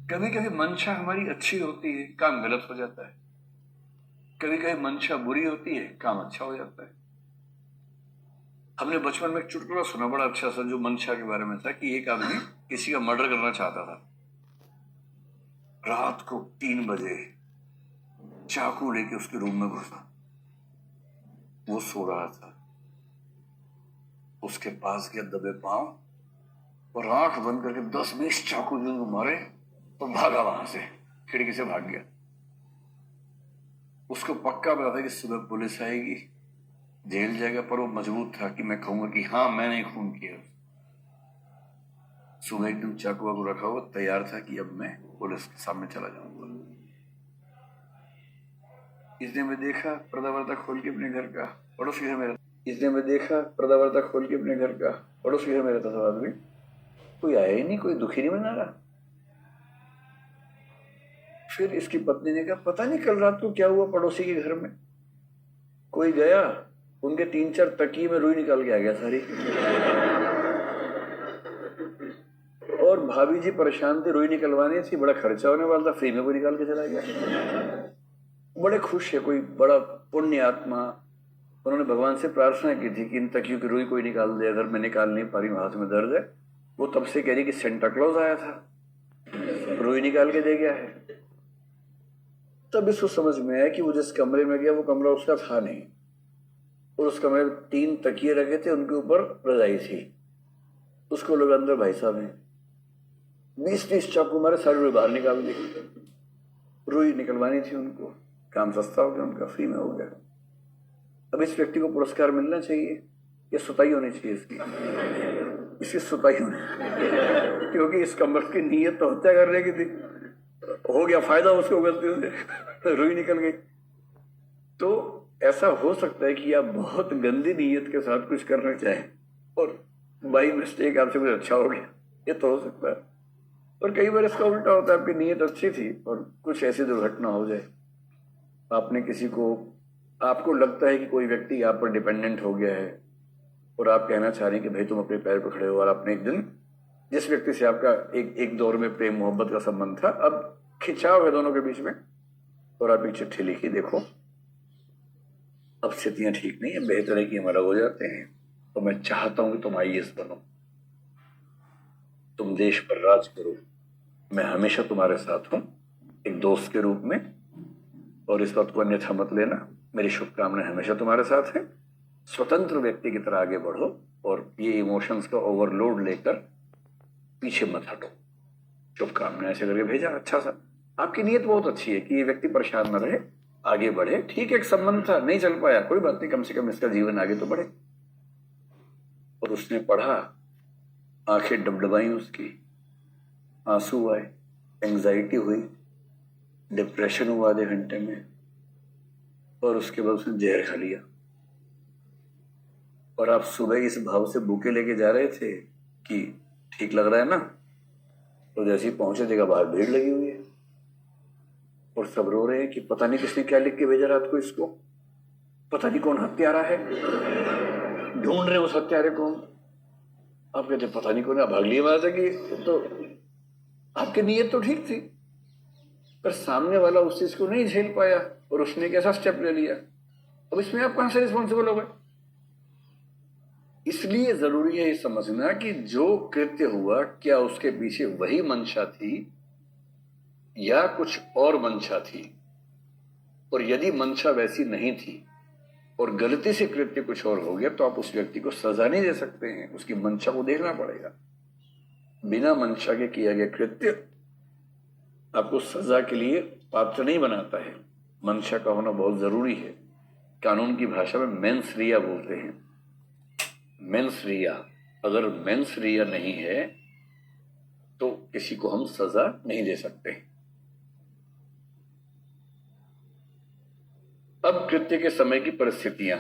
कभी कभी मंशा हमारी अच्छी होती है, काम गलत हो जाता है। कभी कभी मंशा बुरी होती है, काम अच्छा हो जाता है। हमने बचपन में एक चुटकुला सुना बड़ा अच्छा सा, जो मंशा के बारे में था कि एक आदमी किसी का मर्डर करना चाहता था। रात को 3 बजे चाकू लेके उसके रूम में घुसा। वो सो रहा था, उसके पास गया दबे पांव और आंख बंद करके 10-20 चाकू जो मारे तो भागा वहां से, खिड़की से भाग गया। उसको पक्का पता था कि सुबह पुलिस आएगी, जेल जाएगा, पर वो मजबूत था कि मैं कहूंगा कि हाँ मैंने खून किया। सुबह एकदम चाकू वाकू रखा हुआ तैयार था कि अब मैं पुलिस के सामने चला जाऊंगा। इसने मैं देखा पर्दा वर्दा खोल के अपने घर का, पड़ोसी घर मेरा। इसने मैं देखा पर्दा वर्दा खोल के अपने घर का, पड़ोसी घर में रहता था आदमी। कोई आया ही नहीं, कोई दुखी नहीं मना रहा। फिर इसकी पत्नी ने कहा पता नहीं कल रात को क्या हुआ पड़ोसी के घर में। कोई गया, उनके 3-4 तकिए में रुई निकाल के आ गया सारी। और भाभी जी परेशान थे, रुई निकलवानी थी, बड़ा खर्चा होने वाला था, फ्री में कोई निकाल के चला गया। बड़े खुश है, कोई बड़ा पुण्य आत्मा। उन्होंने भगवान से प्रार्थना की थी कि इन तकियों की रुई कोई निकाल दे, अगर मैं निकाल नहीं पा रही हूँ, हाथ में दर्द है। वो तब से कह रही कि सेंटा क्लॉज आया था, रुई निकाल के दे गया है। तब इसको समझ में आया कि वो जिस कमरे में गया वो कमरा उसका था नहीं, और उस कमरे में 3 तकिए रखे थे, उनके ऊपर रजाई थी। उसको लोग अंदर भाई साहब ने 20-30 चाकू मारे, सारी रुई बाहर निकाल दी। रुई निकलवानी थी उनको, काम सस्ता हो गया उनका, फ्री में हो गया। अब इस व्यक्ति को पुरस्कार मिलना चाहिए या सुताई होनी चाहिए इसकी सुताई होनी, क्योंकि इस कमर की नीयत तो हत्या करने की थी। हो गया फायदा उसको गलती से, रुई निकल गई। तो ऐसा हो सकता है कि आप बहुत गंदी नीयत के साथ कुछ करना चाहें और बाई मिस्टेक आपसे कुछ अच्छा हो गया, ये तो हो सकता है। और कई बार इसका उल्टा होता है, आपकी नीयत अच्छी थी और कुछ ऐसी दुर्घटना हो जाए, आपने किसी को, आपको लगता है कि कोई व्यक्ति आप पर डिपेंडेंट हो गया है और आप कहना चाह रहे हैं कि भाई तुम अपने पैर पर खड़े हो, और आपने एक दिन जिस व्यक्ति से आपका एक दौर में प्रेम मोहब्बत का संबंध था, अब खिंचाव है दोनों के बीच में, और आप एक चिट्ठी लिखी, देखो अब स्थितियां ठीक नहीं है, बेहतर है कि हम अलग हो जाते हैं, तो मैं चाहता हूं कि तुम आईएएस बनो, तुम देश पर राज करो, मैं हमेशा तुम्हारे साथ हूं एक दोस्त के रूप में, और इस बात को अन्यथा मत लेना, मेरी शुभकामनाएं हमेशा तुम्हारे साथ है। स्वतंत्र व्यक्ति की तरह आगे बढ़ो और ये इमोशंस का ओवरलोड लेकर पीछे मत हटो, शुभकामनाएं, ऐसे करके भेजा। अच्छा सा, आपकी नीयत बहुत अच्छी है कि ये व्यक्ति परेशान न रहे, आगे बढ़े। ठीक है, एक संबंध था, नहीं चल पाया, कोई बात नहीं, कम से कम इसका जीवन आगे तो बढ़े। और उसने पढ़ा, आंखें डबडबाई उसकी, आंसू आए, एंजाइटी हुई, डिप्रेशन हुआ आधे घंटे में, और उसके बाद उसने जहर खा लिया। और आप सुबह इस भाव से बुके लेके जा रहे थे कि ठीक लग रहा है ना, तो जैसे ही पहुंचे देखा बाहर भीड़ लगी हुई है और सब रो रहे हैं कि पता नहीं किसने क्या लिख के भेजा रात को इसको, पता नहीं कौन हत्यारा है, ढूंढ रहे उस हत्यारे को। आप कहते पता नहीं कौन, भाग लिए वहां से कि, तो आपकी नीयत तो ठीक थी, पर सामने वाला उस चीज को नहीं झेल पाया और उसने एक ऐसा स्टेप ले लिया। अब इसमें आप कहां से रिस्पॉन्सिबल हो गए? इसलिए जरूरी है ये समझना कि जो कृत्य हुआ, क्या उसके पीछे वही मंशा थी या कुछ और मंशा थी। और यदि मंशा वैसी नहीं थी और गलती से कृत्य कुछ और हो गया, तो आप उस व्यक्ति को सजा नहीं दे सकते हैं, उसकी मंशा को देखना पड़ेगा। बिना मंशा के किया गया कृत्य आपको सजा के लिए पात्र नहीं बनाता है, मंशा का होना बहुत जरूरी है। कानून की भाषा में मेंस रिया बोलते हैं, मेंस रिया। अगर मेंस रिया नहीं है तो किसी को हम सजा नहीं दे सकते। अब कृत्य के समय की परिस्थितियां,